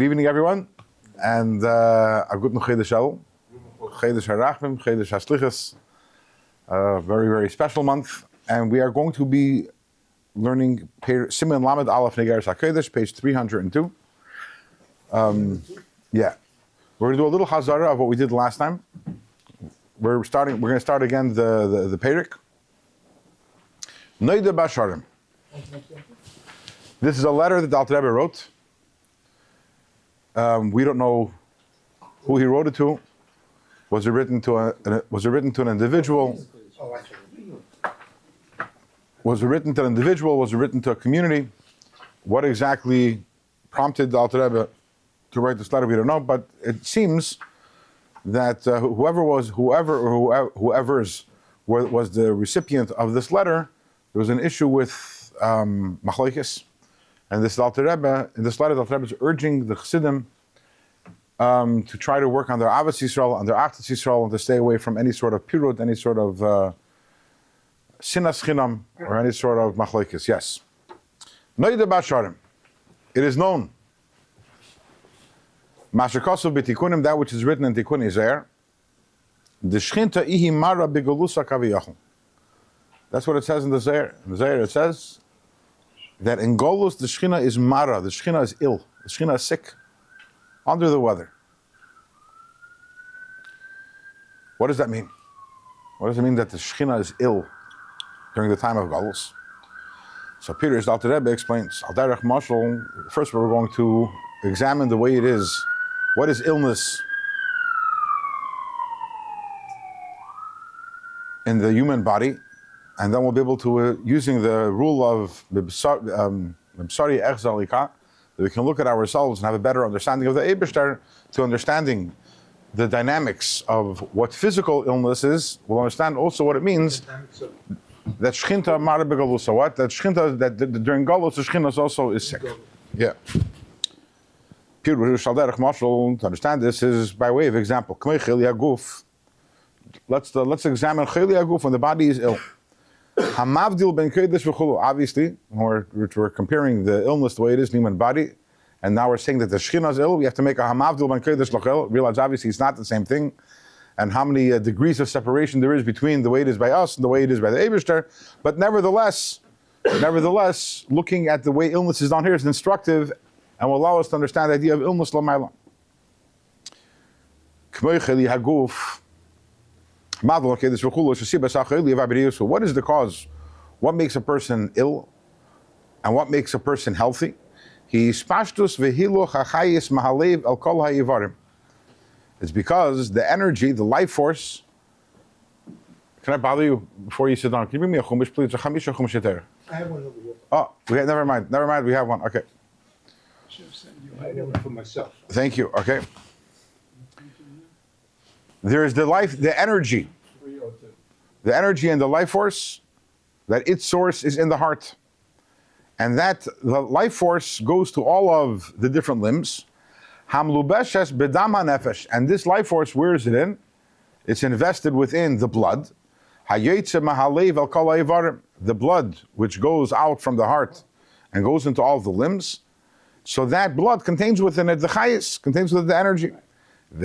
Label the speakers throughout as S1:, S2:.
S1: Good evening, everyone, and a good HaKodesh, HaKodesh HaRachmim, HaKodesh HaSlichus, a very, very special month, and we are going to be learning Siman Lamed Aleph Iggeres HaKodesh, page 302. We're going to do a little Hazara of what we did last time. We're going to start again the Perek. Noida Basharim. This is a letter that the Alter Rebbe wrote. We don't know who he wrote it to. Was it written to an individual? Was it written to an individual? Was it written to a community? What exactly prompted the Alter Rebbe to write this letter? We don't know, but it seems that whoever was the recipient of this letter, there was an issue with machlokes. And this Alter Rebbe, in this letter, the Alter Rebbe is urging the Chassidim to try to work on their Avos Yisrael, on their Achdas Yisrael, and to stay away from any sort of pirut, any sort of sinas chinam, or any sort of machlokes. Yes. Noida Basharim. It is known. Mashakasu b'tikunim, that which is written in Tikun Izer. D'shchinta ihi mara b'galusa kaviyachon. That's what it says in the Zohar. In the Zohar it says that in Golus the Shechina is mara, the Shechina is ill, the Shechina is sick, under the weather. What does that mean? What does it mean that the Shechina is ill during the time of Golus? So Peter's Alter Rebbe explains, Al Derech Mashal, first we're going to examine the way it is. What is illness in the human body? And then we'll be able to, using the rule of that we can look at ourselves and have a better understanding of the Eibishter, to understanding the dynamics of what physical illness is. We'll understand also what it means that Shchinta Mara Begalusa. What? That Shchinta, that during Galus, the Shchinta also is sick. Yeah. To understand this is by way of example. Let's examine Chili Aguf when the body is ill. Hamavdil ben Kodesh v'chulu. Obviously, we're comparing the illness the way it is in human body, and now we're saying that the Shechina is ill. We have to make a Hamavdil ben Kodesh l'chel. Realize obviously it's not the same thing, and how many degrees of separation there is between the way it is by us and the way it is by the Eibishter. But nevertheless, looking at the way illness is down here is instructive, and will allow us to understand the idea of illness l'mayla. K'moi cheli haguf. What is the cause? What makes a person ill? And what makes a person healthy? It's because the energy, the life force. Can I bother you before you sit down? Can you bring me a chumash, please? I
S2: have one over here.
S1: Oh, never mind, we have one. Okay.
S2: I have one for myself.
S1: Thank you. Okay. There is the energy and the life force, that its source is in the heart. And that the life force goes to all of the different limbs. Hamlubeshes bedam hanefesh. And this life force, where is it in? It's invested within the blood. Hayetze mahalev al kol haivarim. The blood which goes out from the heart and goes into all of the limbs. So that blood contains within it the chayis, contains within it the energy. And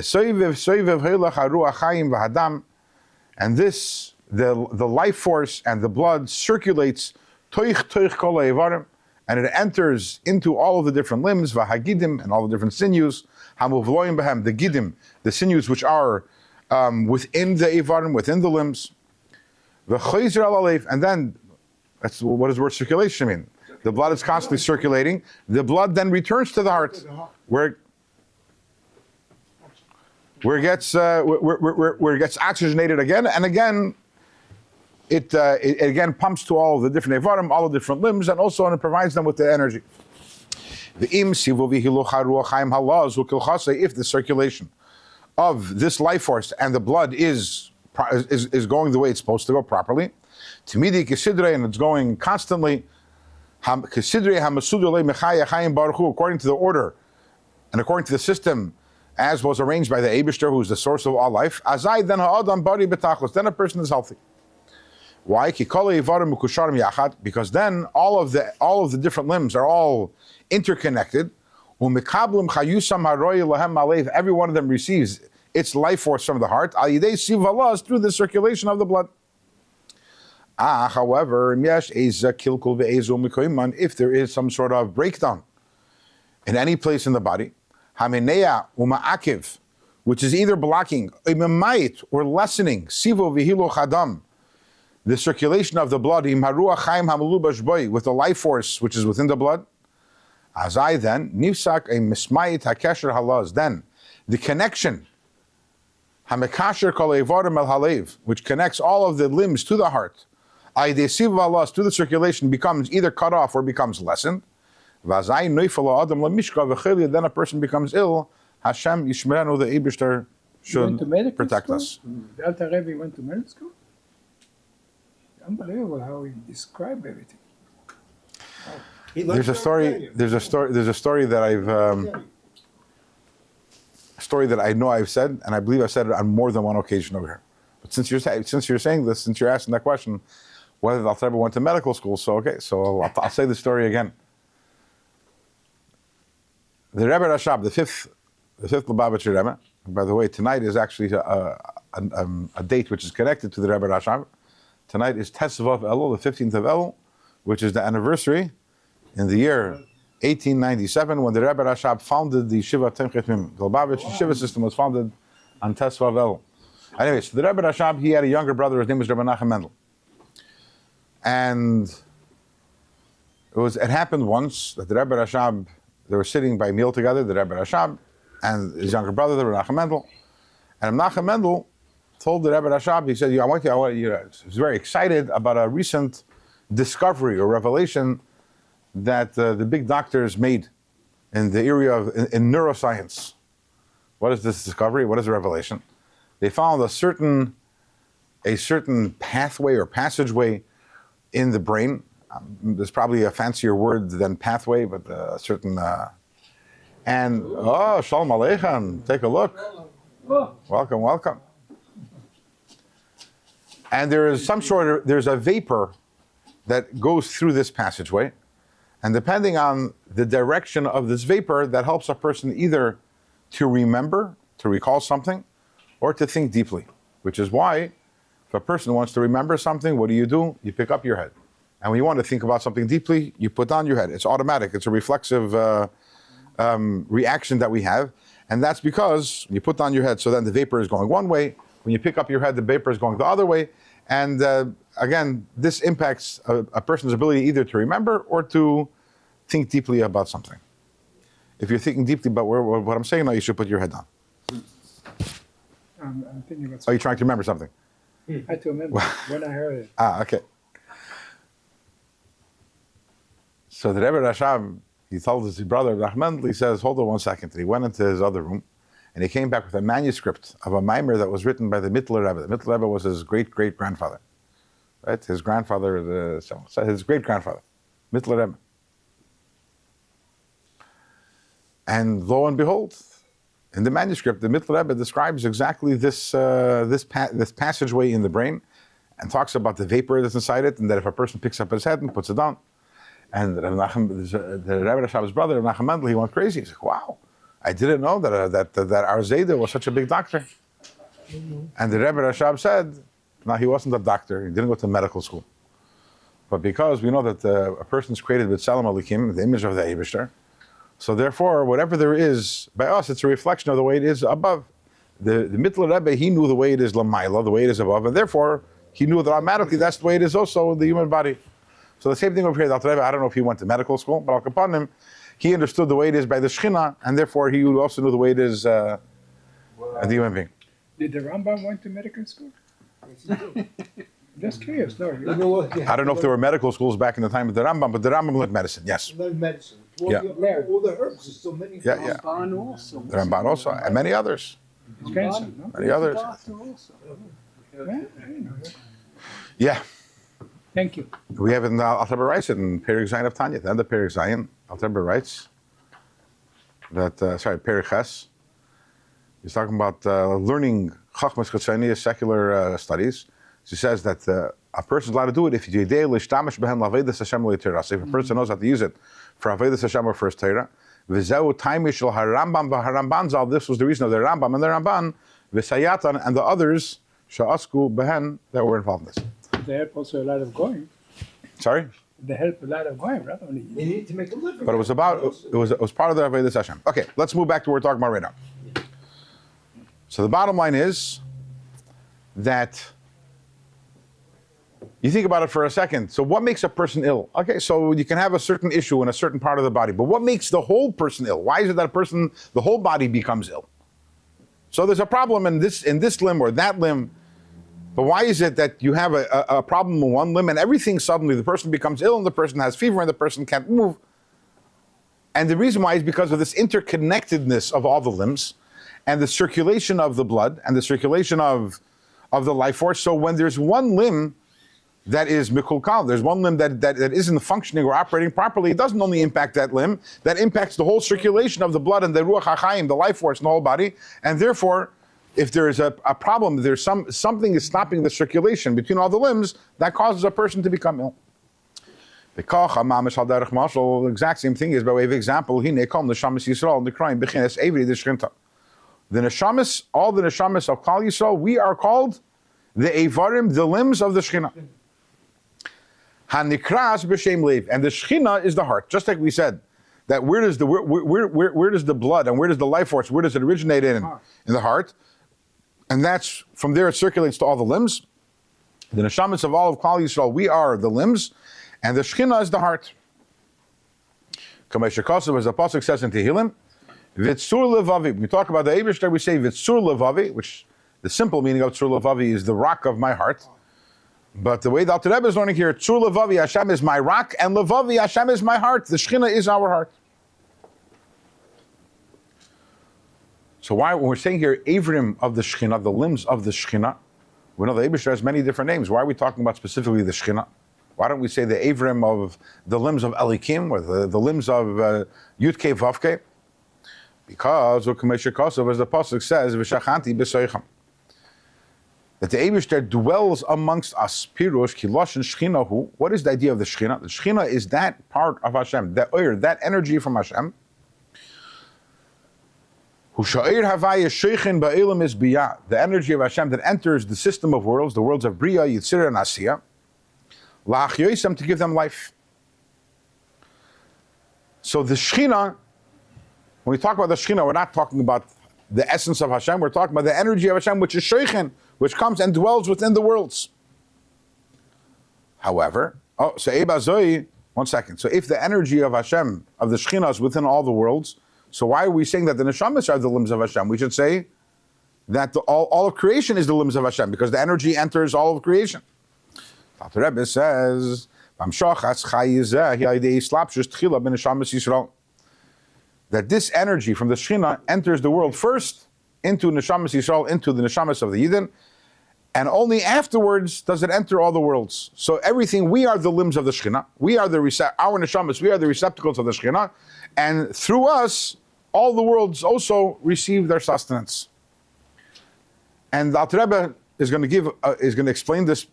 S1: this, the life force and the blood circulates and it enters into all of the different limbs, v'hagidim, and all the different sinews, the gidim, the sinews which are within the evarim, within the limbs, and then, what does the word circulation mean? The blood is constantly circulating. The blood then returns to the heart, where it gets oxygenated again, and again, it again pumps to all the different evarim, all the different limbs, and also it provides them with the energy. If the circulation of this life force and the blood is going the way it's supposed to go properly, and it's going constantly, according to the order and according to the system as was arranged by the Eibishter, who is the source of all life, then a person is healthy. Why? Because then all of the different limbs are all interconnected, Umikablim chayusam haroy lahem alev. Every one of them receives its life force from the heart. Al yidei siv halas, through the circulation of the blood. However, if there is some sort of breakdown in any place in the body, which is either blocking or lessening the circulation of the blood with the life force which is within the blood, then the connection which connects all of the limbs to the heart, to the circulation, becomes either cut off or becomes lessened. Then a person becomes ill. Hashem Yishmerenu, the Eibishter, should protect us.
S3: The Alter Rebbe went to medical school? Unbelievable how he described everything.
S1: There's a story that I know I've said, and I believe I've said it on more than one occasion over here. But since you're saying this, since you're asking that question, whether the Alter Rebbe went to medical school, so I'll say the story again. The Rebbe Rashab, the fifth Lubavitcher Rebbe. By the way, tonight is actually a date which is connected to the Rebbe Rashab. Tonight is Tesvav Elul, the 15th of Elul, which is the anniversary in the year 1897 when the Rebbe Rashab founded the Yeshiva Temchet Mim. The Lubavitch Yeshiva system was founded on Tesvav Elul. Anyway, so the Rebbe Rashab, he had a younger brother, his name was Rebbe Nachum Mendel. And it happened once that the Rebbe Rashab, they were sitting by a meal together, the Rebbe Rashab and his younger brother, the Rebbe Nachum Mendel. And Nachum Mendel told the Rebbe Rashab, he said, he was very excited about a recent discovery or revelation that the big doctors made in the area of in neuroscience. What is this discovery? What is the revelation? They found a certain pathway or passageway in the brain. There's probably a fancier word than pathway, but a certain. Shalom Aleichem, take a look. Welcome. And there's a vapor that goes through this passageway, and depending on the direction of this vapor, that helps a person either to remember, to recall something, or to think deeply. Which is why, if a person wants to remember something, what do? You pick up your head. And when you want to think about something deeply, you put down your head. It's automatic. It's a reflexive reaction that we have. And that's because you put down your head, so then the vapor is going one way. When you pick up your head, the vapor is going the other way. And again, this impacts a person's ability either to remember or to think deeply about something. If you're thinking deeply about what I'm saying now, you should put your head down.
S3: I'm thinking about
S1: Are you trying to remember something?
S3: I had to remember when I heard it.
S1: Okay. So the Rebbe Rashab, he told his brother Rahman, he says, hold on one second. And he went into his other room and he came back with a manuscript of a mimer that was written by the Mittler Rebbe. The Mittler Rebbe was his great-great-grandfather. Right? His grandfather, his great-grandfather, Mittler Rebbe. And lo and behold, in the manuscript, the Mittler Rebbe describes exactly this passageway in the brain and talks about the vapor that's inside it, and that if a person picks up his head and puts it down, and the Rebbe Rashab's brother, Nachum Mendel, he went crazy. He's like, wow, I didn't know that our Zayda was such a big doctor. And the Rebbe Rashab said, no, he wasn't a doctor. He didn't go to medical school. But because we know that a person's created with Salam Alikim, the image of the Eibishter, so therefore, whatever there is by us, it's a reflection of the way it is above. The Mittler Rebbe, he knew the way it is Lamaila, the way it is above, and therefore, he knew that automatically that's the way it is also in the human body. So the same thing over here, the Alter Rebbe, I don't know if he went to medical school, but upon him, he understood the way it is by the Shechina, and therefore he also knew the way it is the human being.
S3: Did the Rambam went to medical school? Just curious. No,
S1: I don't know if there were medical schools back in the time of the Rambam, but the Rambam learned medicine, yes.
S2: Learned medicine. All
S1: Yeah.
S2: all the herbs, there's so many.
S1: Yeah.
S4: Ramban also.
S1: The Ramban also, and many others.
S3: It's cancer, no?
S1: Many others.
S4: Doctor also.
S3: Yeah, I didn't know that.
S1: Yeah.
S3: Thank you.
S1: We have in Alter Rebbe writes it in Perek Zayin of Tanya. At the end of Perek Zayin, Alter Rebbe writes that, Perek Ches, he's talking about learning Chachmas Chetzonius, secular studies. He says that a person's allowed to do it if if a person knows how to use it for Avodas Hashem or for his Torah. V'zeu taimishel harambam v'haramban zal. This was the reason of the Rambam and the Ramban, v'sayatan and the others sha'asku behen that were involved in this.
S3: They help also a lot of going.
S1: Sorry,
S3: They help a lot of going, right? Only.
S2: They need to make a living.
S1: but it was part of the Avodas Hashem. Okay, let's move back to what we're talking about right now. So the bottom line is that you think about it for a second. So what makes a person ill? Okay, so you can have a certain issue in a certain part of the body, but what makes the whole person ill? Why is it that the whole body becomes ill? So there's a problem in this limb or that limb, but why is it that you have a problem in one limb and everything suddenly the person becomes ill and the person has fever and the person can't move? And the reason why is because of this interconnectedness of all the limbs and the circulation of the blood and the circulation of the life force. So when there's one limb that is mikulkal, there's one limb that isn't functioning or operating properly, it doesn't only impact that limb, that impacts the whole circulation of the blood and the ruach hachayim, the life force in the whole body. And therefore, if there is a problem, there's something is stopping the circulation between all the limbs, that causes a person to become ill. The exact same thing is by way of example, the neshamis, all the neshamis of Klal Yisrael, we are called the Eivarim, the limbs of the Shekhinah. Hanikras b'shem leiv, and the Shekhinah is the heart. Just like we said, that where does the blood and where does the life force, where does it originate in the heart? And that's from there it circulates to all the limbs. The neshamis of all of Klal Yisrael, we are the limbs, and the Shekhinah is the heart. Kamei Shekosov, as the Pasuk says in Tehillim, Vitzur levavi. We talk about the Eibishter, we say Vitzur levavi, which the simple meaning of Tzur levavi is the rock of my heart. But the way the Alter Rebbe is learning here, Tzur levavi, Hashem is my rock, and levavi, Hashem is my heart. The Shekhinah is our heart. So why, when we're saying here, Avrim of the Shekhinah, the limbs of the Shekhinah, we know the Eibishter has many different names. Why are we talking about specifically the Shekhinah? Why don't we say the Avrim of the limbs of Elikim, or the limbs of Yudke Vavke? Because, as the Pasuk says, V'shachanti b'soichem, that the Eibishter dwells amongst us. Pirush kiloshin shchinahu. What is the idea of the Shekhinah? The Shekhinah is that part of Hashem, that energy from Hashem. Hushair havaya sheichin ba'elam is biyah, the energy of Hashem that enters the system of worlds, the worlds of Bria, Yitzira, and Asiya, la'achyoisem, to give them life. So the Shekhinah, when we talk about the Shekhinah, we're not talking about the essence of Hashem, we're talking about the energy of Hashem, which is sheichin, which comes and dwells within the worlds. However, so Ebazoi, one second. So if the energy of Hashem, of the Shekhinah, is within all the worlds, so why are we saying that the neshamas are the limbs of Hashem? We should say that all of creation is the limbs of Hashem, because the energy enters all of creation. The Rebbe says, that this energy from the Shekhinah enters the world first into Neshamas Yisrael, into the Neshamas of the Yidden, and only afterwards does it enter all the worlds. So everything, we are the limbs of the Shekhinah, we are our Neshamas, we are the receptacles of the Shekhinah, and through us, all the worlds also receive their sustenance. And the Alter Rebbe is going to explain this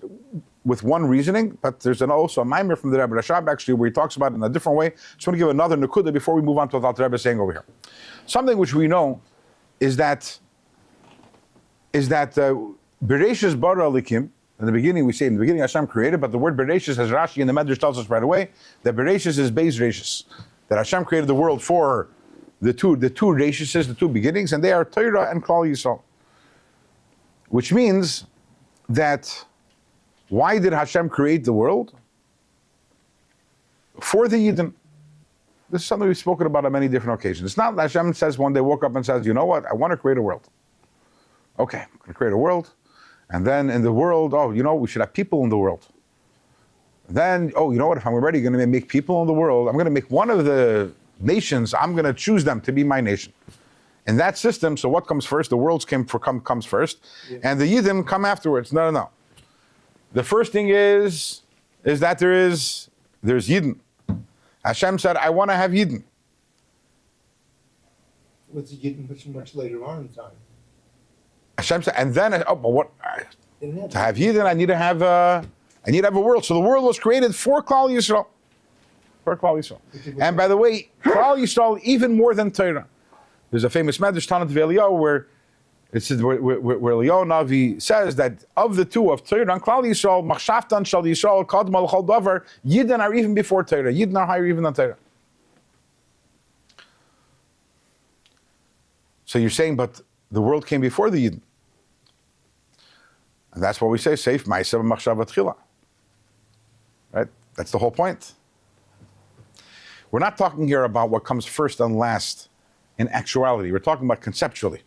S1: with one reasoning, but there's also a maimer from the Rebbe Rashab actually where he talks about it in a different way. Just want to give another nekuda before we move on to what the Rebbe is saying over here. Something which we know is that Bereshis bara Elikim. In the beginning, we say in the beginning Hashem created, but the word Bereshis, as Rashi in the Medrash tells us right away, that Bereshis is Beis Reshis, that Hashem created the world for the two Reshises, the two beginnings, and they are Torah and Klal Yisrael. Which means that why did Hashem create the world? For the Yidden. This is something we've spoken about on many different occasions. It's not that Hashem says one day, woke up and says, you know what, I want to create a world. Okay, I'm going to create a world. And then in the world, we should have people in the world. Then, you know what, if I'm already going to make people in the world, I'm going to make one of the nations, I'm going to choose them to be my nation. In that system, so what comes first? The worlds comes first, and the Yidden come afterwards. No. The first thing is that there's Yidden. Hashem said, I want to have Yidden.
S2: What's the Yidden much later on in time?
S1: Hashem said, and then, but what? To have Yidden, I need to have a world. So the world was created for Klal Yisrael. For Klal Yisrael. And by the way, Klal Yisrael even more than Torah. There's a famous Medrash, Tanya Eliyahu, where it says where Eliyahu Navi says that of the two, of Torah and Klal Yisrael, Machshavtan Shal Yisrael Kadma L'Chol Davar, Yidden are even before Torah. Yidden are higher even than Torah. So you're saying, but the world came before the Yidden. And that's what we say, Seif Ma'asav Machshavat Tchila. Right? That's the whole point. We're not talking here about what comes first and last in actuality. We're talking about conceptually.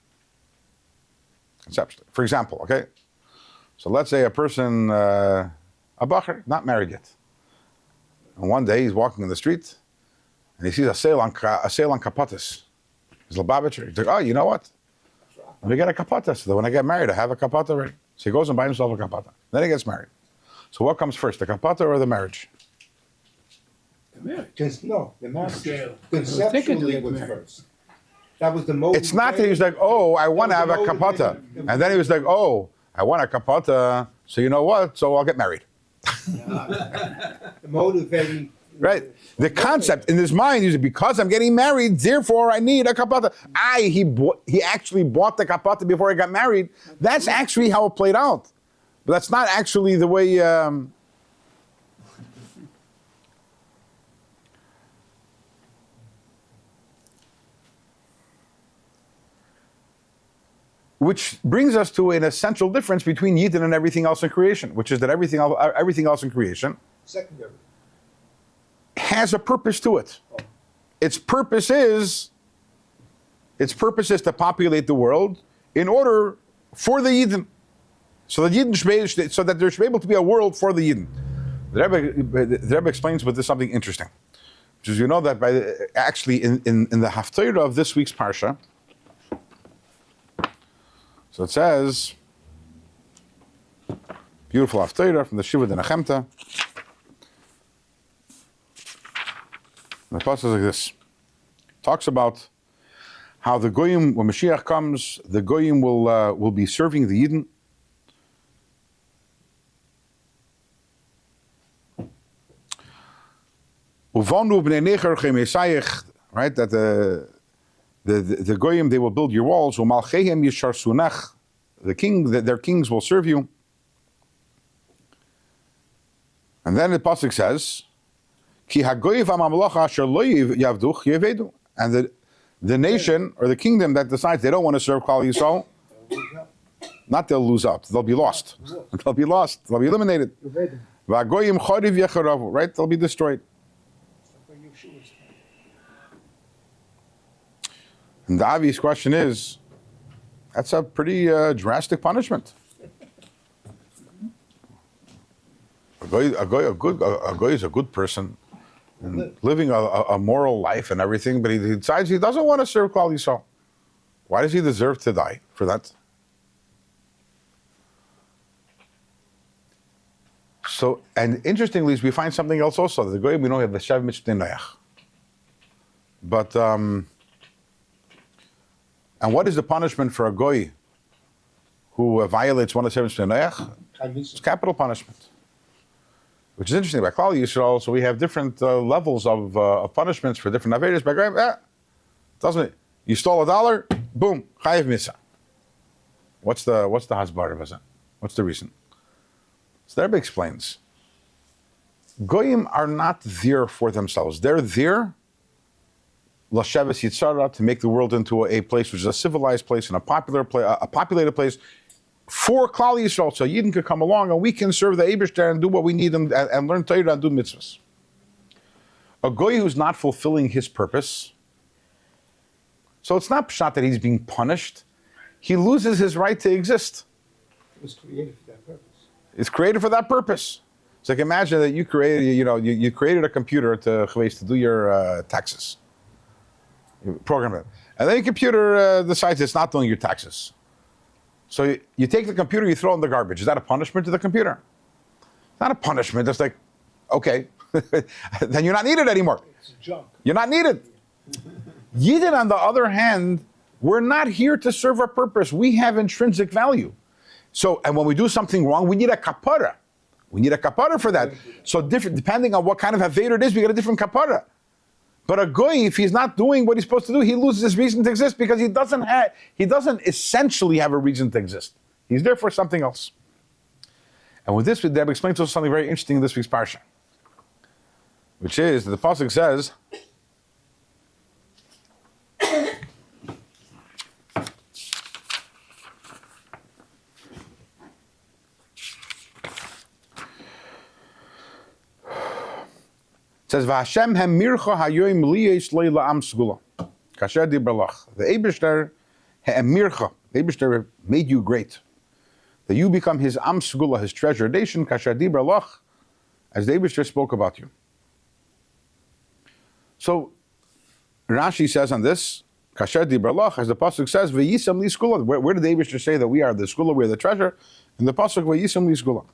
S1: Conceptually. For example, okay? So let's say a person, a bacher, not married yet. And one day he's walking in the street and he sees a sale on kapatas. He's Lubavitcher. He's like, oh, you know what? Let me get a kapata so that when I get married, I have a kapata already. So he goes and buys himself a kapata. Then he gets married. So what comes first, the kapata or the marriage?
S3: The marriage.
S2: No, the marriage.
S3: Thinking to
S2: Conceptually
S3: get
S2: was
S3: married.
S2: first. That was the most.
S1: It's not that he was like, oh, I want to have a kapata. And then he was like, oh, I want a kapata, so you know what? So I'll get married.
S2: The motivating.
S1: Right? The concept in his mind is because I'm getting married, therefore I need a kapata. He actually bought the kapata before he got married. That's actually how it played out. But that's not actually the way... Which brings us to an essential difference between Yidden and everything else in creation, which is that everything else in creation
S2: Secondary.
S1: has a purpose to it. Its purpose is to populate the world in order for the Yidden, so that there should be able to be a world for the Yidden. The Rebbe explains with this something interesting, which is, you know, that actually in the Haftarah of this week's parsha. So it says, beautiful Haftarah from the Shiva de Nechemta. The passage is like this. Talks about how the Goyim, when Mashiach comes, the Goyim will be serving the Yidden. Right, that the Goyim, they will build your walls. Their kings will serve you. And then the pasuk says, Ki hagoyiv amamlocha asher lo yavduch yevedu. And the nation or the kingdom that decides they don't want to serve Klal Yisrael, not they'll lose out, they'll be lost. They'll be lost. They'll be eliminated. V'hagoyim choriv yecharavu. Right? They'll be destroyed. And the obvious question is, that's a pretty drastic punishment. A goy is a good person, and living a moral life and everything, but he decides he doesn't want to serve Klal Yisrael. Why does he deserve to die for that? So, and interestingly, we find something else also. The goy, we know, have the Shav Mitzvah Noach. But, and what is the punishment for a goy who violates one of the seven Mitzvah Noach? It's capital punishment. Which is interesting. By Klal Yisrael, so we have different levels of punishments for different averos. By goyim, doesn't it? You stole $1, boom, chayiv misa. What's the hasbar of it? What's the reason? So the Rebbe explains. Goyim are not there for themselves. They're there Lasheves Yitzhara, to make the world into a place which is a civilized place and a populated place for Klal Yisrael, so Yidden could come along and we can serve the Eibishter and do what we need and learn Torah and do mitzvahs. A goy who's not fulfilling his purpose, so it's not pshat that he's being punished. He loses his right to exist.
S2: It was created for that purpose.
S1: It's created for that purpose. So like imagine that you created a computer to do your taxes. You program it. And then your computer decides it's not doing your taxes. So you take the computer, you throw it in the garbage. Is that a punishment to the computer? Not a punishment. It's like, okay, then you're not needed anymore.
S2: It's junk.
S1: You're not needed. Yidden, on the other hand, we're not here to serve a purpose. We have intrinsic value. So, and when we do something wrong, we need a kapara. We need a kapara for that. So different, depending on what kind of Haveder it is, we get a different kapara. But a goy, if he's not doing what he's supposed to do, he loses his reason to exist because he doesn't essentially have a reason to exist. He's there for something else. And with this, the Rebbe explains to us something very interesting in this week's parsha, which is that the pasuk says, it says, "V'Hashem hemircha hayoim liyesh leila am segula, kasher dibralach." The Eibishter hemircha, the Eibishter made you great, that you become His am segula, His treasure nation, kasher dibralach, as the Eibishter spoke about you. So Rashi says on this, kasher dibralach, as the pasuk says, v'yisam li segula. Where did the Eibishter say that we are the segula, we are the treasure? In the pasuk, v'yisam li segula.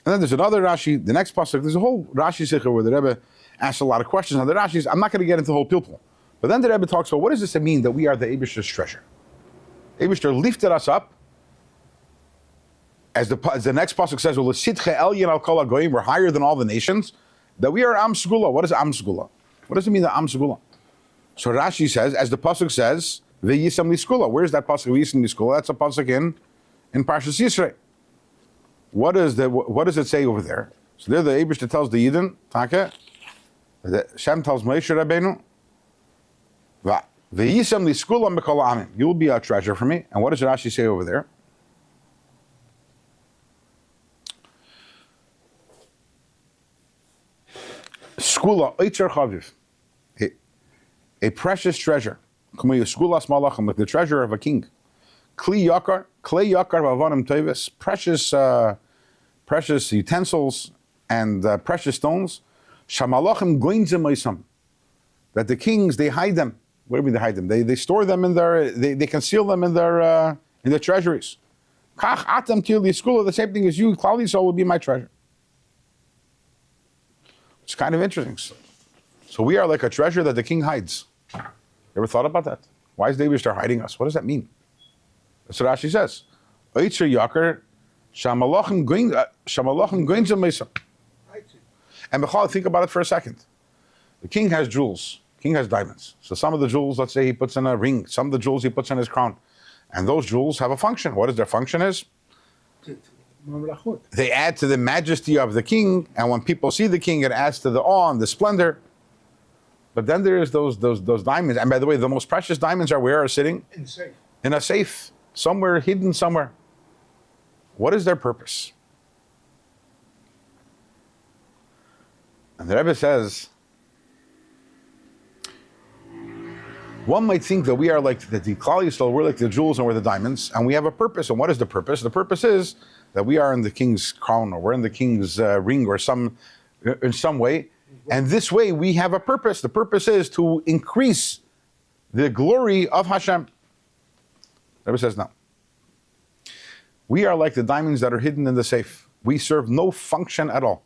S1: And then there's another Rashi, the next pasuk. There's a whole Rashi sikha where the Rebbe asks a lot of questions. Now the Rashi's, I'm not going to get into the whole pilpul, but then the Rebbe talks about what does this mean that we are the Eibishter's treasure? Eibishter lifted us up, as the next pasuk says, "L'sitche elyon al kol hagoyim," we're higher than all the nations. That we are am segula. What is am segula? What does it mean that am segula? So Rashi says, as the pasuk says, "Ve'yisam li segula." Where's that pasuk? Ve'yisam li segula. That's a pasuk in Parshas Yisrei. What does it say over there? So there the Eibishter tells the Yidden, Tanya, Shem tells Moshe Rabbeinu, V'yisam li segula mikol ha'amim. You will be a treasure for me. And what does Rashi say over there? Skula oitzer chaviv, a precious treasure, skulas malachim, like the treasure of a king. Klei yakar v'avanim tevis, precious utensils and precious stones. Shamalachim goinzim oisam, that the kings they hide them. What do you mean they hide them? They store them in their, they conceal them in their treasuries. Kach atam tili skula, the same thing as you, Klal Yisrael will be my treasure. It's kind of interesting. So we are like a treasure that the king hides. You ever thought about that? Why is David start hiding us? What does that mean? That's what Rashi says. Oitzer yakar shamalachim goinzim meisam. And Bechal, think about it for a second. The king has jewels. The king has diamonds. So some of the jewels, let's say he puts in a ring. Some of the jewels he puts in his crown. And those jewels have a function. What is their function is? They add to the majesty of the king, and when people see the king, it adds to the awe and the splendor. But then there's those diamonds. And by the way, the most precious diamonds are sitting? In a safe. Somewhere, hidden somewhere. What is their purpose? And the Rebbe says, one might think that we are like the Klal Yisrael, we're like the jewels and we're the diamonds, and we have a purpose. And what is the purpose? The purpose is that we are in the king's crown, or we're in the king's ring, or in some way. And this way we have a purpose. The purpose is to increase the glory of Hashem. The Rebbe says no. We are like the diamonds that are hidden in the safe. We serve no function at all.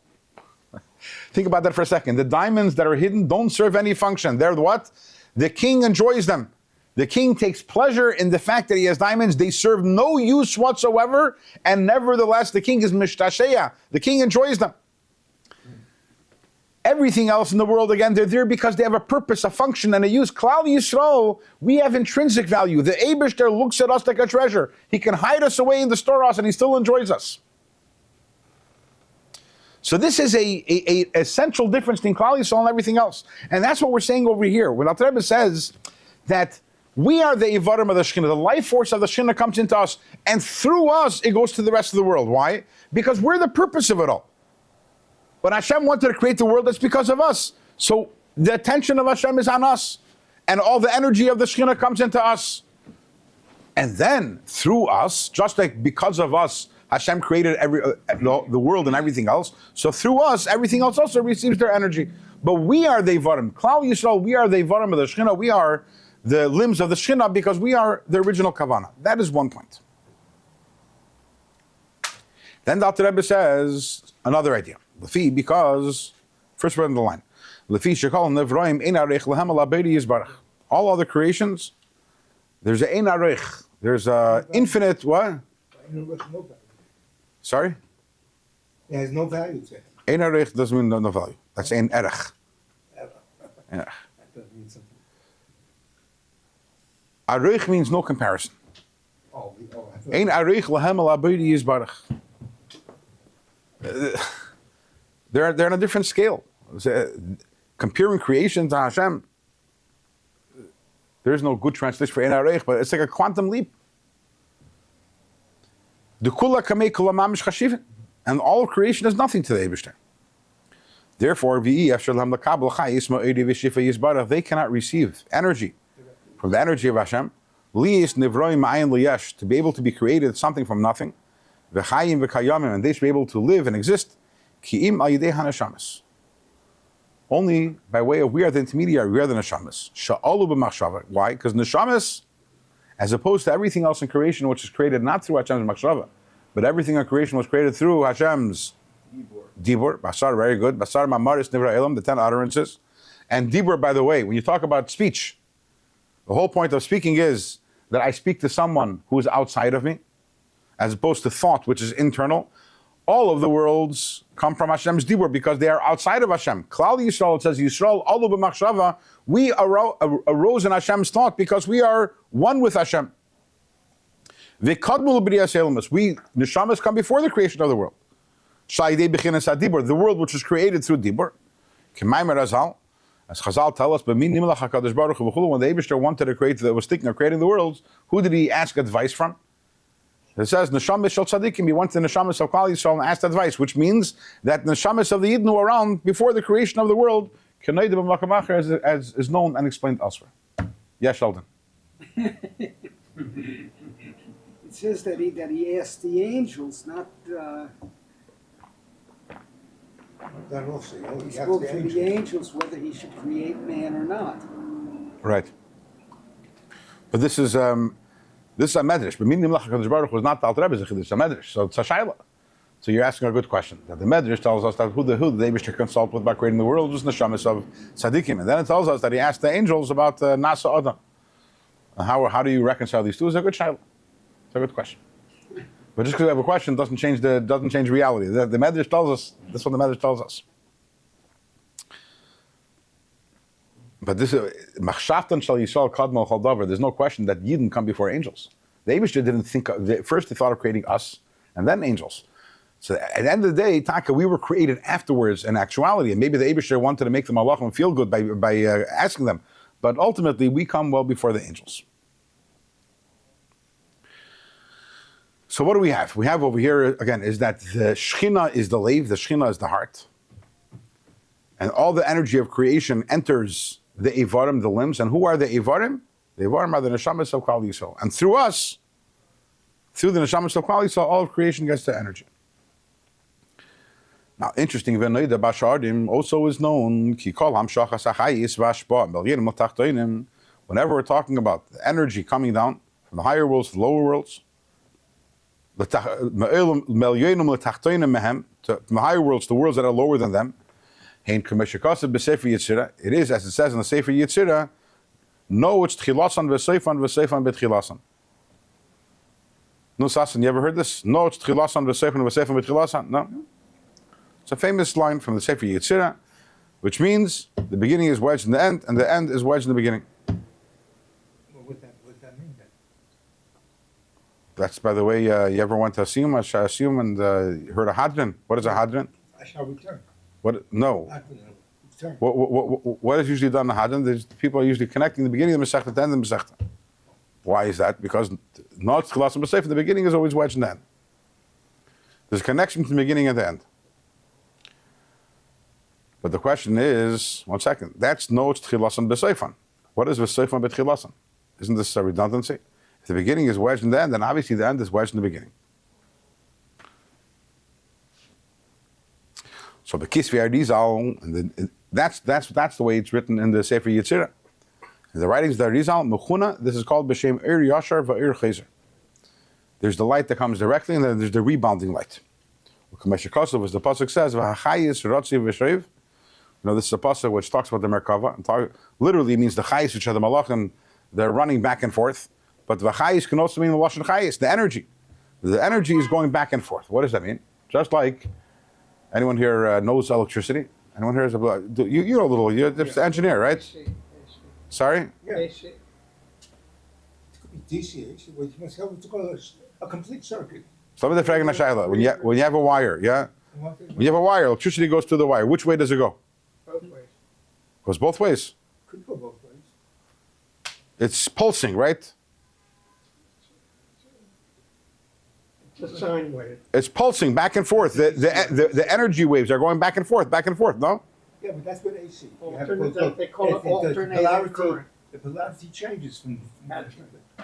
S1: Think about that for a second. The diamonds that are hidden don't serve any function. They're what? The king enjoys them. The king takes pleasure in the fact that he has diamonds. They serve no use whatsoever, and nevertheless, the king is mishtashea. The king enjoys them. Everything else in the world, again, they're there because they have a purpose, a function, and a use. Klal Yisrael, we have intrinsic value. The Eibishter looks at us like a treasure. He can hide us away in the storehouse, and he still enjoys us. So this is a essential difference between Klal Yisrael and everything else. And that's what we're saying over here. When Alter Rebbe says that we are the Ivarim of the Shekhinah, the life force of the Shekhinah comes into us, and through us it goes to the rest of the world. Why? Because we're the purpose of it all. When Hashem wanted to create the world, that's because of us. So the attention of Hashem is on us, and all the energy of the Shekhinah comes into us. And then through us, just like because of us, Hashem created the world and everything else. So through us, everything else also receives their energy. But we are the Ivarim. Klal Yisrael, we are the Ivarim of the Shekhinah. We are the limbs of the Shekhinah because we are the original Kavanah. That is one point. Then the Alter Rebbe says another idea. Lefi, because, first word in the line. Lefi shekol nevroim ein arech lehem ala beiri yizbarach. All other creations, there's an ein arech. There's an infinite, what? Sorry?
S2: It has no value to him.
S1: Ein Areich doesn't mean no value. That's Ein Erech. Ein Erech.
S3: That doesn't mean something.
S1: Areich means no comparison.
S2: Oh, I thought.
S1: Ein Areich lahem al abedi yisbarach. They're on a different scale. Comparing creation to Hashem, there is no good translation for Ein Areich, but it's like a quantum leap. The kula kamei kula mamish chashivin, and all of creation is nothing to the Eibishter. Therefore, they cannot receive energy from the energy of Hashem. To be able to be created something from nothing, and they should be able to live and exist. Only by way of we are the intermediary, we are the neshamas. Why? Because neshamas, as opposed to everything else in creation, which is created not through Hashem's machshava, but everything in creation was created through Hashem's Dibur. Basar, very good. Basar mamaris nivra elam, the 10 utterances. And Dibur, by the way, when you talk about speech, the whole point of speaking is that I speak to someone who is outside of me, as opposed to thought, which is internal. All of the worlds come from Hashem's Dibur because they are outside of Hashem. Klal Yisrael, it says, Yisrael, alu b'machshava, we arose in Hashem's thought because we are one with Hashem. V'kadmul b'riyas elamus, we, neshamas, come before the creation of the world. Sha'idei b'chinas hadibur, the world which was created through Dibur. K'maymer Azal, as Chazal tell us, when the Eibishter wanted to create, was thinking of creating the worlds, who did he ask advice from? It says, Neshamas shel tzadikim, he went to Neshamas of Klal Yisrael and asked advice, which means that Neshamas of the Yidden who were around before the creation of the world, as is known and explained elsewhere. Yes, Sheldon.
S4: It says that he asked the angels, not
S2: That also, you know,
S4: he
S2: he
S4: spoke
S2: has
S4: to
S2: the
S4: the
S2: angel.
S4: angels whether he should create man or not.
S1: Right. But this is a medrash. But Minim Lach HaKodesh Baruch Hu was not the Alter Rebbe's Chiddush, it's a medrash. So it's a shayla. So you're asking a good question. That the medrash tells us that who the Eibishter consult with about creating the world was neshamas of tzaddikim, and then it tells us that he asked the angels about Nasa Adam. How do you reconcile these two? It's a good shayla. It's a good question. But just because we have a question doesn't change reality. The medrash tells us. That's what the medrash tells us. But this machshavtan shal Yisrael kadmol chol davar. There's no question that Yidden come before angels. The Eibishter didn't think first. They thought of creating us and then angels. So at the end of the day, Taka, we were created afterwards in actuality, and maybe the Eibishter wanted to make the malachim feel good by asking them. But ultimately, we come well before the angels. So what do we have? We have over here, again, is that the Shechina is the leiv, the Shechina is the heart. And all the energy of creation enters the Eivarim, the limbs. And who are the Eivarim? The Eivarim are the Neshamas of Klal Yisrael. And through us, through the Neshamas of Klal Yisrael, all of creation gets the energy. Now, interesting, V'noida Bashardim also is known, Ki kol hamshachas hachayis v'ashpa, Belyinim l'tachtoinim. Whenever we're talking about the energy coming down from the higher worlds to the lower worlds, from the higher worlds to worlds that are lower than them. It is, as it says in the Sefer Yetzirah, no, it's tchilasan v'seifan v'seifan b'tchilasan. No, Sassan, you ever heard this? No, it's tchilasan v'seifan v'seifan b'tchilasan. No? It's a famous line from the Sefer Yetzirah, which means the beginning is wedged in the end, and the end is wedged in the beginning.
S2: What would that mean then?
S1: That's, by the way, you ever went to Asiyum and heard a hadran? What is a hadran?
S2: I shall return.
S1: What? No.
S2: Not return.
S1: What is usually done in the hadran? People are usually connecting the beginning of the Masechta to the end of the Masechta. Why is that? Because not Tchilas and B'Seif, the beginning is always wedged in the end. There's a connection between the beginning and the end. But the question is, one second, that's no Tchilas and B'Seifan. What is B'Seifan B'Tchilasan? Isn't this a redundancy? If the beginning is wedged in the end, then obviously the end is wedged in the beginning. So the Kisvei Arizal, and that's the way it's written in the Sefer Yetzirah. In the writings of the Arizal, Mechuna, this is called B'Shem Ir Yashar V'Ir Chezer. There's the light that comes directly, and then there's the rebounding light. As the pasuk says, "V'Hachayis Rotzi V'Shreiv." This is a pasuk which talks about the Merkava. Literally means the Chayis, which are the Malachim, they're running back and forth. But V'Chayis can also mean the Lashon Chayis, the energy. The energy is going back and forth. What does that mean? Just like Anyone here knows electricity? Anyone here is you know a little. You're the engineer, right? Sorry.
S2: Yeah.
S4: AC.
S2: It could be DC. But you must have to call a complete circuit.
S1: Somebody fragen a shayla. When you have a wire, yeah. When you have a wire, electricity goes through the wire. Which way does it go?
S4: Both ways.
S1: Goes both ways.
S2: Could go both ways.
S1: It's pulsing, right?
S5: It's a sine wave.
S1: It's pulsing back and forth. The energy waves are going back and forth, no?
S2: Yeah, but that's with AC. You have
S5: Alternate-
S2: both-
S5: they call it
S2: the
S5: alternating
S2: polarity-
S5: current.
S2: The polarity changes from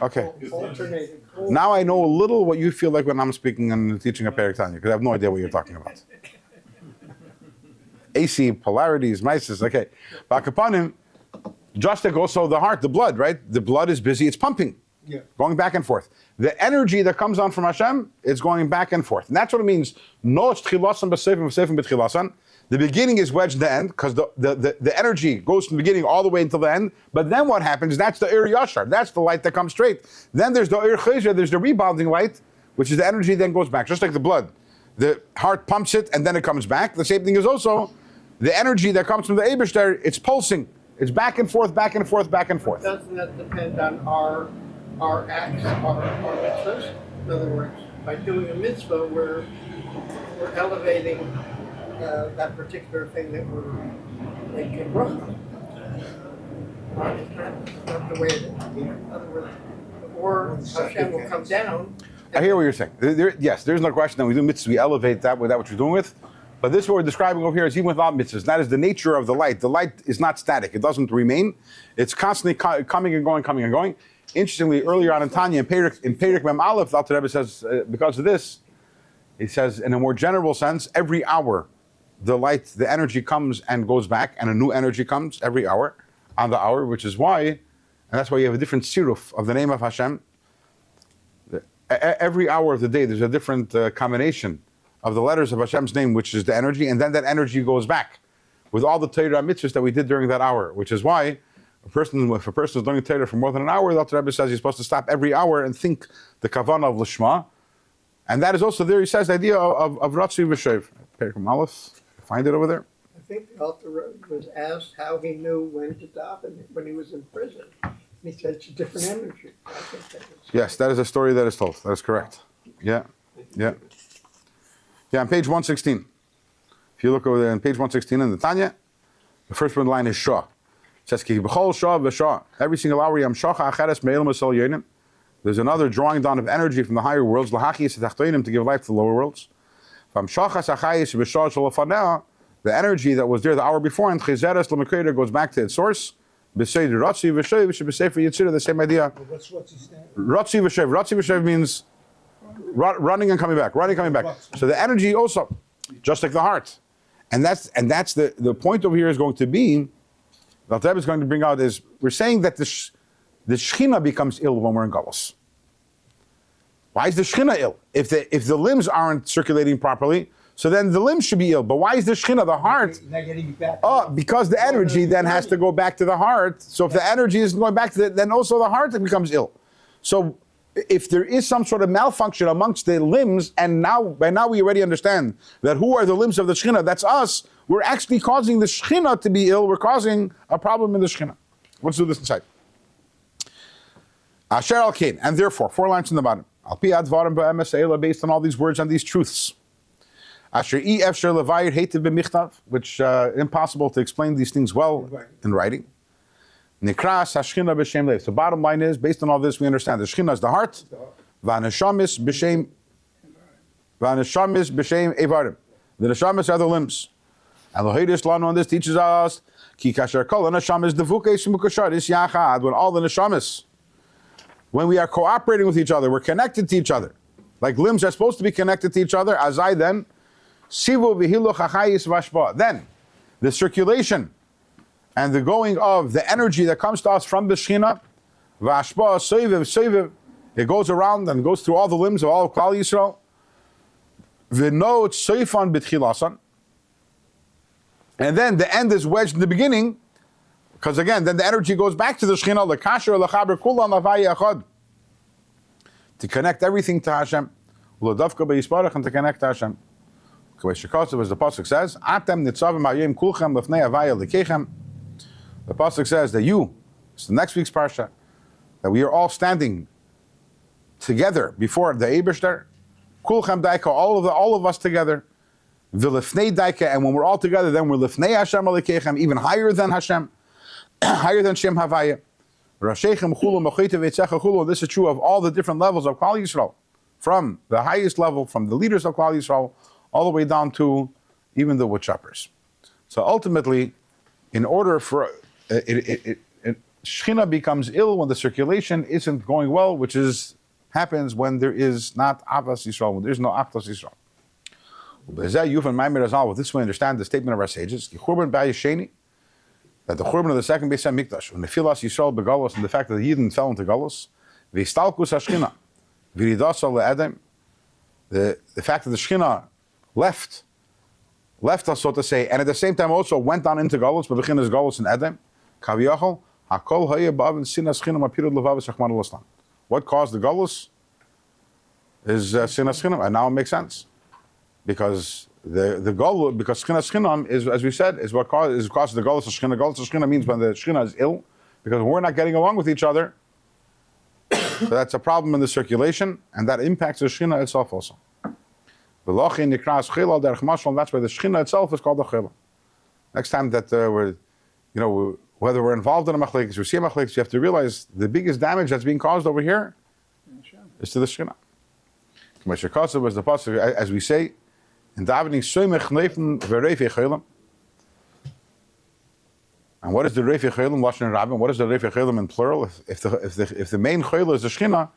S1: Okay.
S5: Alternating.
S1: Now I know a little what you feel like when I'm speaking and teaching a Perek Tanya, because I have no idea what you're talking about. AC, polarities, mices, okay. Bakapanim, just like also the heart, the blood, right? The blood is busy, it's pumping.
S2: Yeah.
S1: Going back and forth. The energy that comes on from Hashem is going back and forth. And that's what it means. No tchilasan b'seifim v'seifim b'tchilasan. The beginning is wedged to the end, because the energy goes from the beginning all the way until the end. But then what happens, that's the Ir Yashar. That's the light that comes straight. Then there's the Ir Chayzer, there's the rebounding light, which is the energy that goes back, just like the blood. The heart pumps it and then it comes back. The same thing is also the energy that comes from the Eibishter, it's pulsing. It's back and forth, back and forth, back and forth.
S5: Doesn't that depend on our acts, our mitzvahs? In other words, by doing a mitzvah, we're elevating that particular thing that we're making bracha. It's not the way it is. In other words, or Hashem will come down.
S1: I hear what you're saying. Yes, there's no question that we do mitzvahs, we elevate that with that what you're doing with. But this what we're describing over here is even without mitzvahs. That is the nature of the light. The light is not static. It doesn't remain. It's constantly coming and going, coming and going. Interestingly, earlier on in Tanya, in Perek Mem Aleph, the Alter Rebbe says, because of this, he says, in a more general sense, every hour, the light, the energy comes and goes back, and a new energy comes every hour on the hour, which is why, and that's why you have a different siruf of the name of Hashem. Every hour of the day, there's a different combination of the letters of Hashem's name, which is the energy, and then that energy goes back with all the Torah mitzvahs that we did during that hour, which is why if a person is learning Torah for more than an hour, the Alter Rebbe says he's supposed to stop every hour and think the kavanah of Lishma. And that is also there, he says, the idea of Ratzi V'Shev. Perek Aleph, find it over there.
S5: I think the Alter Rebbe was asked how he knew when to daven when he was in prison. And he said it's a different energy. I think that was
S1: Yes, that is a story that is told. That is correct. Yeah. On page 116. If you look over there on page 116 in the Tanya, the first one line is Shah. It says, Ki b'chol Shah v'Shah. Every single hour, Yam Shacha Acheres Me'elim Asal Yonim. There's another drawing down of energy from the higher worlds, Lahachis Etachtoinim, to give life to the lower worlds. From Shachas Achayis v'Shah Shalafaneh, the energy that was there the hour before, and Chizeres L'Mekreiter goes back to its source. B'Seid Ratzi v'Shev, B'Sefer Yitzirah, the same idea.
S2: What's he standing?
S1: Ratzi v'Shev. Ratzi v'Shev means running and coming back, running, coming back. So the energy also, just like the heart. And that's the point over here is going to be, the Rebbe is going to bring out is, we're saying that the Shechina becomes ill when we're in Galus. Why is the Shechina ill? If the limbs aren't circulating properly, so then the limbs should be ill. But why is the Shechina, the heart?
S2: Not getting back.
S1: Oh, because the energy then has to go back to the heart. So if the energy isn't going back to then also the heart becomes ill. So if there is some sort of malfunction amongst the limbs, and by now we already understand that who are the limbs of the Shechina, that's us, we're actually causing the Shechina to be ill, we're causing a problem in the Shechina. Let's do this inside. Asher al Kain, and therefore, 4 lines in the bottom. Al pi advarim ba'emes eila, based on all these words and these truths. Asher e efsher levayir heitiv b'michtav, which impossible to explain these things well in writing. Nikras hashchina b'shem lev. So bottom line is, based on all this, we understand the Shechina is the heart. V'aneshamis b'shem evarim. The neshamis are the limbs. And the HaKodesh Lanu on this teaches us, Ki kasher kol neshamis devukes mukasharis yachad. When all the neshamis, when we are cooperating with each other, we're connected to each other. Like limbs are supposed to be connected to each other, azai then, sivu v'hiluch hachayis vashba. Then, the circulation and the going of the energy that comes to us from the Shechina, v'ashba soiviv, it goes around and goes through all the limbs of all of Klal Yisrael. V'no tsoifan b'tchilasan. And then the end is wedged in the beginning, because again, then the energy goes back to the Shechina, l'kasher l'chaber kulam avay echad, to connect everything to Hashem, l'davka b'yisparach, and to connect to Hashem. As the pasuk says, "Atem nitzavim hayom kulchem lefnei havaya lekechem." The pasuk says that you, it's the next week's parsha, that we are all standing together before the Eibishter. Kulchem daika, all of us together. V'lefnei daika, and when we're all together, then we're lefnei Hashem lekechem, even higher than Hashem, higher than Shem Havaya. Rashechem chulu machite veitzecha chulu. This is true of all the different levels of Klal Yisrael, from the highest level, from the leaders of Klal Yisrael, all the way down to even the woodchoppers. So ultimately, in order for Shechina becomes ill when the circulation isn't going well, which happens when there is not Avas Yisrael, when there is no Achdas Yisrael. With this we understand the statement of our sages, that the Churban of the second Beis HaMikdash, when the Filas Yisrael begalos, and the fact that the Yidden fell into Galus, the fact that the Shechina left us, so to say, and at the same time also went down into Galus, but Bechin is Galus and Edem, Kaviyachol, Hakol Haya Ba'av and Sinas Shechina Mapirud Levavis Rachman al-Islam. What caused the Galus is Sinas Shechina, and now it makes sense. Because the Galus, because Sinas Shechina is, as we said, is what causes the Galus of Shechina. Galus of Shechina means when the Shechina is ill, because we're not getting along with each other. So that's a problem in the circulation, and that impacts the Shechina itself also. And that's why the Shechina itself is called the Chila. Next time that whether we're involved in a machlekes or see a machlekes, you have to realize the biggest damage that's being caused over here is to the Shechina. Was the pasuk, as we say, in davening soymech neifen v'reifei cholim. And what is the reifei cholim? Lashon and Rabbi. What is the reifei cholim in plural? If the main chol is the Shechina,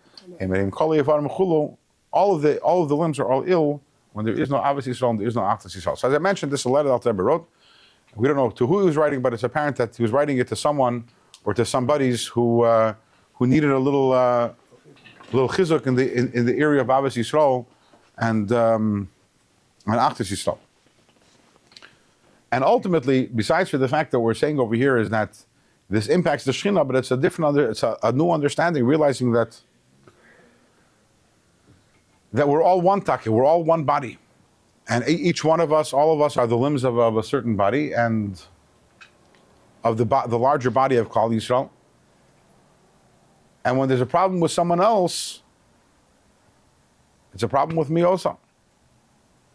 S1: all of the limbs are all ill when there is no Avos Yisrael and there is no Achdas Yisrael. So as I mentioned, this is a letter that Rabbi wrote. We don't know to who he was writing, but it's apparent that he was writing it to someone or to some buddies who needed a little chizuk in the area of Avos Yisrael and Achdas Yisrael. And ultimately, besides for the fact that we're saying over here is that this impacts the Shechina, but it's a new understanding, realizing that we're all one taki, we're all one body. And each one of us, all of us, are the limbs of a certain body and of the larger body of Klal Yisrael. And when there's a problem with someone else, it's a problem with me also.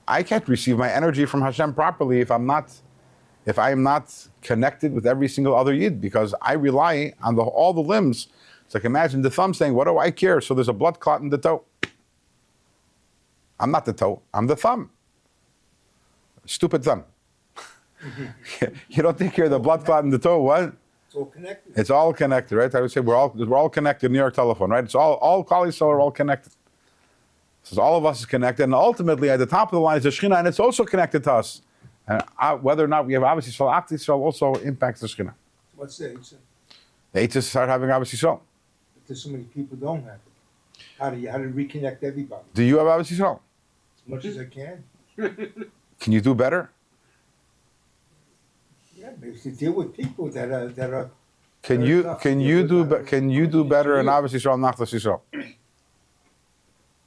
S1: I can't receive my energy from Hashem properly if I am not connected with every single other Yid, because I rely on all the limbs. It's like, imagine the thumb saying, "What do I care?" So there's a blood clot in the toe. I'm not the toe, I'm the thumb. Stupid thumb. You don't take care of the blood clot in the toe, what?
S2: It's all connected.
S1: It's all connected, right? I would say we're all connected. New York telephone, right? It's all Klal Yisrael are all connected. So all of us is connected, and ultimately at the top of the line is the Shechina, and it's also connected to us. And whether or not we have Avos Yisrael, Achdas Yisrael also impacts the Shechina.
S2: What's the Eitzah?
S1: The Eitzah start having Avos Yisrael.
S2: But there's so many people don't have it. How do you reconnect everybody?
S1: Do you have Avos Yisrael?
S2: As much as I can.
S1: Can you do better?
S2: Yeah, maybe to deal with people that are.
S1: Can you do better in Avos Yisrael and Achdas Yisrael?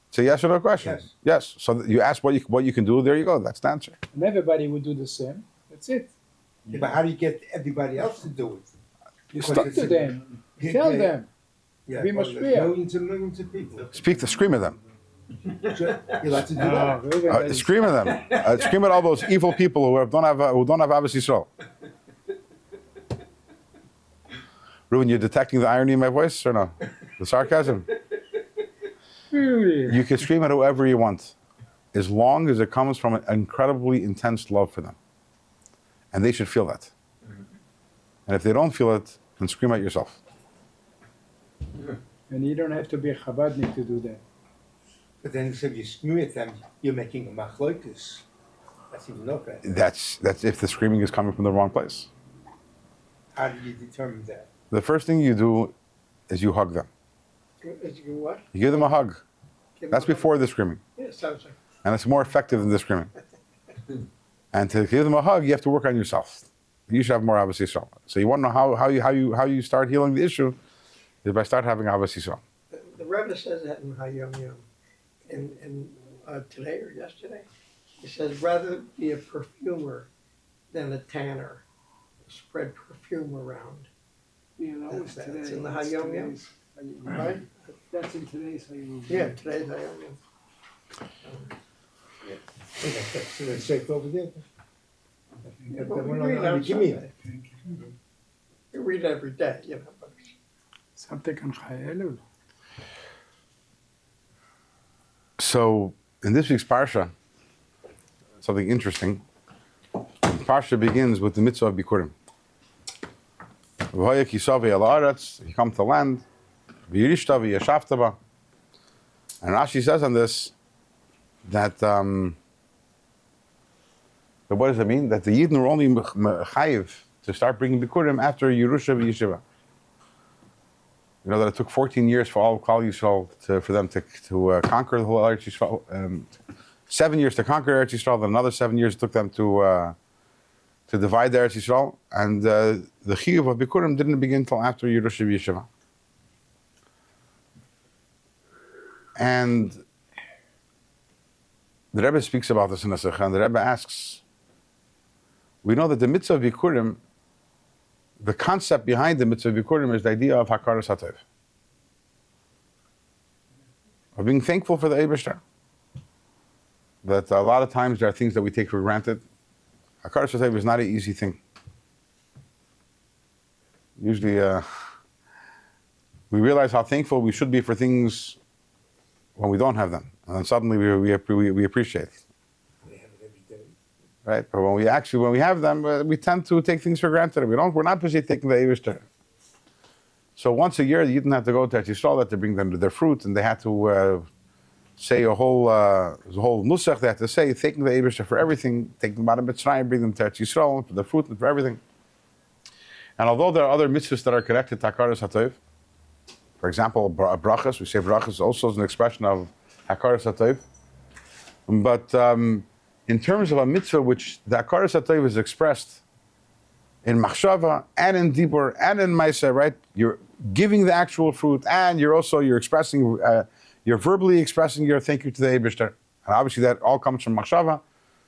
S1: It's a yes or no question. Yes. So you ask what you can do. There you go. That's the answer.
S3: And everybody would do the same. That's it.
S2: Yeah, but how do you get everybody else to do it?
S3: You speak to them. Tell them.
S2: Yeah,
S3: We must fear.
S2: millions and millions of people.
S1: Scream at them.
S2: So you like to do that?
S1: Scream at them. Scream at all those evil people who don't have Avos Yisrael. Ruben, you're detecting the irony in my voice or no? The sarcasm? You can scream at whoever you want, as long as it comes from an incredibly intense love for them. And they should feel that. And if they don't feel it, then scream at yourself.
S3: And you don't have to be a Chabadnik to do that.
S2: But then if you scream at them, you're making a machlokes. That's even not bad.
S1: That's if the screaming is coming from the wrong place.
S2: How do you determine that?
S1: The first thing you do is you hug them.
S5: What?
S1: You give them a hug. That's before the screaming.
S5: Yeah, sounds like.
S1: And it's more effective than the screaming. And to give them a hug, you have to work on yourself. You should have more Avos Yisrael. So you want to know how you start healing the issue is by start having Avos Yisrael.
S5: The Rebbe says that in Hayom Yom, in today or yesterday. He says, rather be a perfumer than a tanner. Spread perfume around.
S4: Yeah, that was
S5: That's
S4: today.
S5: in the
S4: That's
S5: Hayom
S4: today's Hayom.
S5: Right?
S4: That's in today's Hayom.
S5: Yeah, today's Hayom.
S2: I think that's safe over there.
S5: Yeah,
S2: That
S5: but we
S2: one
S5: read
S2: on
S5: on
S2: the Gimme.
S5: Sunday. We read it every day, but
S3: Something on Chayelul.
S1: So in this week's parsha, something interesting. Parsha begins with the mitzvah of Bikurim. V'hoya kisavi el haaretz, he come to land. V'yirishta v'yashavta ba. And Rashi says on this that what does it mean? That the Yidden were only chayiv to start bringing Bikurim after Yerusha v'yeshiva. You know that it took 14 years for all of Klal Yisrael for them to conquer the whole Eretz Yisrael. 7 years to conquer Eretz Yisrael, then another 7 years it took them to divide the Eretz Yisrael. And the Chiyuv of Bikurim didn't begin until after Yerusha v'yeshiva. And the Rebbe speaks about this in the Sikha, and the Rebbe asks, we know that the mitzvah of Bikurim, the concept behind the mitzvah of Bikurim is the idea of HaKodesh HaTov, of being thankful for the Eibishter. That a lot of times there are things that we take for granted. HaKodesh HaTov is not an easy thing. Usually we realize how thankful we should be for things when we don't have them, and then suddenly we appreciate it.
S2: They have it every day.
S1: Right, but when we have them, we tend to take things for granted. We're not busy taking the Eivishter. So once a year, you didn't have to go to Eretz Yisrael, they had to bring them their fruit, and they had to say a whole nusach. They had to say taking the Eivishter for everything, taking them out of Mitzrayim, bring them to Eretz Yisrael for the fruit and for everything. And although there are other mitzvahs that are connected to HaKodesh HaTov, for example, brachas, we say brachas also is an expression of HaKodesh HaTov, but in terms of a mitzvah which the HaKodesh HaTov is expressed in machshava and in dibur and in ma'aseh, right? You're giving the actual fruit, and you're expressing, you're verbally expressing your thank you to the Eibishter. And obviously that all comes from machshava.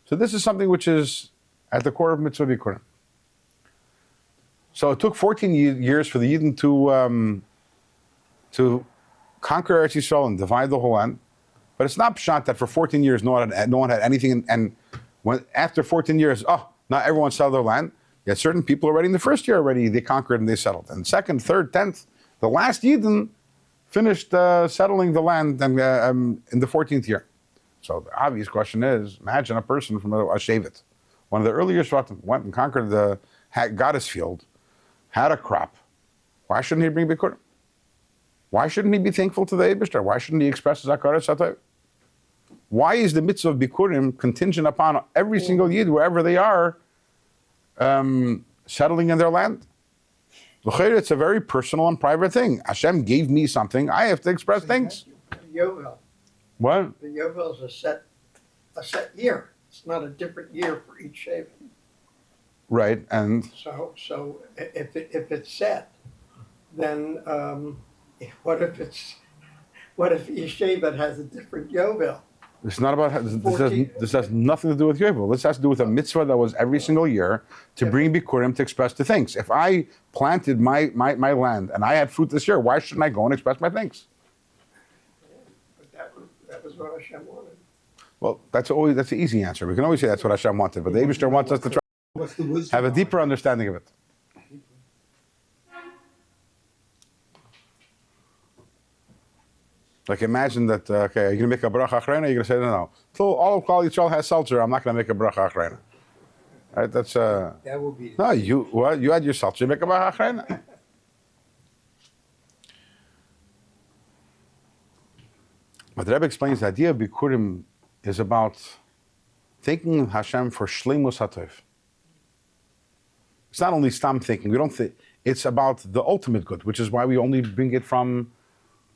S1: So this is something which is at the core of mitzvah bikurim. So it took 14 years for the Yidden to conquer Eretz Yisrael and divide the whole land. But it's not pshat that for 14 years no one had anything, and when after 14 years, now everyone settled their land. Yet certain people already in the first year they conquered and they settled. And second, third, 10th, the last Yidden finished settling the land in the 14th year. So the obvious question is, imagine a person from a Shevet, one of the earlier Shvatim, went and conquered got his field, had a crop. Why shouldn't he bring Bikurim? Why shouldn't he be thankful to the Eibishter? Why shouldn't he express his HaKodesh HaTov? Why is the mitzvah of Bikurim contingent upon every single Yid, wherever they are, settling in their land? It's a very personal and private thing. Hashem gave me something, I have to express thanks.
S5: Yovel.
S1: What?
S5: The Yovel is a set year. It's not a different year for each Shevet.
S1: Right, and
S5: So if it's set, then what if each Shevet has a different Yovel?
S1: it's not about, this has nothing to do with Yovel. This has to do with a mitzvah that was every single year to bring Bikurim to express the thanks. If I planted my land and I had fruit this year, why shouldn't I go and express my thanks?
S5: But that was what Hashem wanted.
S1: Well, that's the easy answer. We can always say that's what Hashem wanted, but the Eibishter wants us to try
S2: What's the wisdom?
S1: have a deeper understanding of it. Like imagine that, you're going to make a bracha achrayna, you're going to say, no. Till all of Klal Yisrael has seltzer, I'm not going to make a bracha achrayna. Right, that's,
S2: That will be.
S1: no, you had your seltzer, you make a bracha achrayna. But the Rebbe explains the idea of Bikurim is about thanking Hashem for shleimus hatov. It's not only stam thinking. We don't think it's about the ultimate good, which is why we only bring it from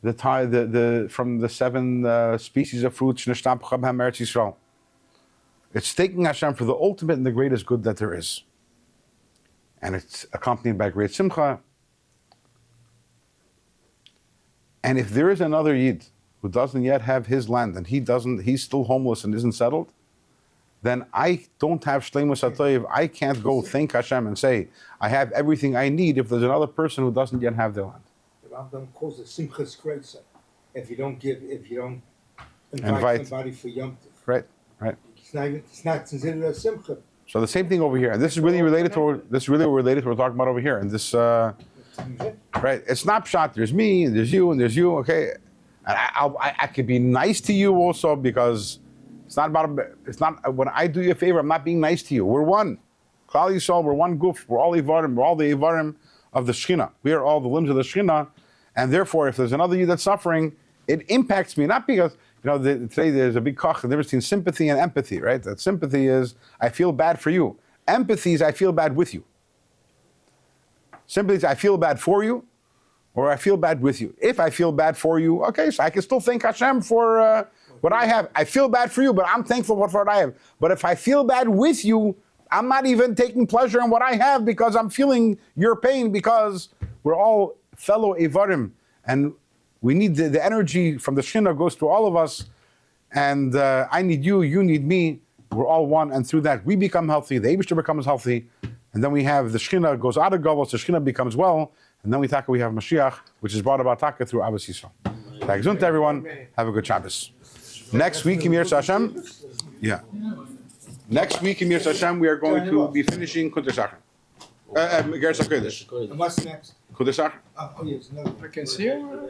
S1: the 7 species of fruits. It's thanking Hashem for the ultimate and the greatest good that there is, and it's accompanied by great simcha. And if there is another Yid who doesn't yet have his land and he's still homeless and isn't settled, then I don't have shleimus hatoiv. I can't go thank Hashem and say, I have everything I need if there's another person who doesn't yet have their land.
S2: The Rambam calls it simchas kreitzer. If you don't invite somebody for Yom Tov.
S1: Right.
S2: It's not considered a simcha.
S1: So the same thing over here, and this is really related to what we're talking about over here. And this, right? It's not pshat. There's me, and there's you, and there's you. Okay, and I could be nice to you also because it's not about. It's not when I do you a favor. I'm not being nice to you. We're one. Klal Yisrael. We're one guf. We're all ivarim. We're all the ivarim of the Shekhinah. We are all the limbs of the Shekhinah, and therefore, if there's another you that's suffering, it impacts me not because. Today there's a big koch, the difference between sympathy and empathy, right? That sympathy is, I feel bad for you. Empathy is, I feel bad with you. Sympathy is, I feel bad for you, or I feel bad with you. If I feel bad for you, okay, so I can still thank Hashem for what I have. I feel bad for you, but I'm thankful for what I have. But if I feel bad with you, I'm not even taking pleasure in what I have because I'm feeling your pain because we're all fellow Evarim. And we need the energy from the Shekhinah goes to all of us, and I need you, you need me. We're all one, and through that we become healthy. The Eibishter becomes healthy, and then we have the Shekhinah goes out of Gavos. The Shekhinah becomes well, and then we have Mashiach, which is brought about Taka through Abbas Yisrael. Gesund to everyone. Have a good Shabbos. Next week, Emir Hashem. Yeah. Next week, Emir Hashem, we are going to be finishing Kunter Shachar. Iggeres HaKodesh.
S2: And what's next?
S1: Kunter Shachar.
S2: Oh yes, no.
S3: I can see you.